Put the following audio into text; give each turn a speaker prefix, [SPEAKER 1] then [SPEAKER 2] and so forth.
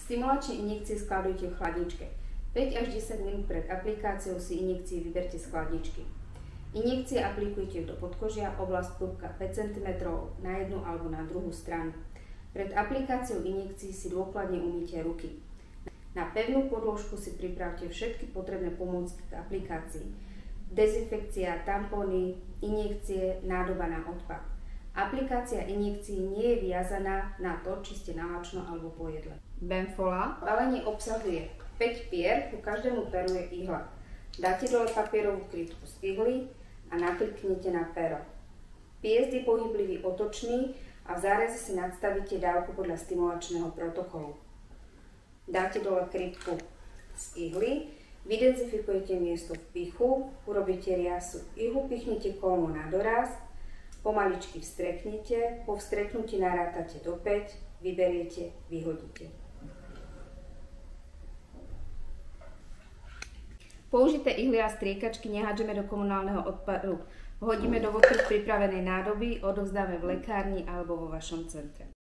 [SPEAKER 1] Stimulačné injekcie skladujte v chladničke. 5 až 10 minút pred aplikáciou si injekcie vyberte z chladničky. Injekcie aplikujte do podkožia, oblasť pupka 5 cm na jednu alebo na druhú stranu. Pred aplikáciou injekcií si dôkladne umýte ruky. Na pevnú podložku si pripravte všetky potrebné pomôcky k aplikácii. Dezinfekcia, tampóny, injekcie, nádoba na odpad. Aplikácia injekcií nie je viazaná na to, či ste nalačno alebo po jedle. Benfola. Balenie obsahuje 5 pier, ku každému peru je ihla. Dáte dole papierovú krytku z ihly a nakliknite na pero. Piezd je pohyblivý otočný a v záreze si nadstavíte dávku podľa stimulačného protokolu. Dáte dole krytku z ihly, vydezinfikujete miesto v pichu, urobíte riasu ihu, pichnete kolmo na doraz, pomaličky vstreknete, po vstreknutí narátate do 5, vyberiete, vyhodíte. Použité ihly a striekačky nehádžeme do komunálneho odpadu. Hodíme do vopred pripravenej nádoby, odovzdáme v lekárni alebo vo vašom centre.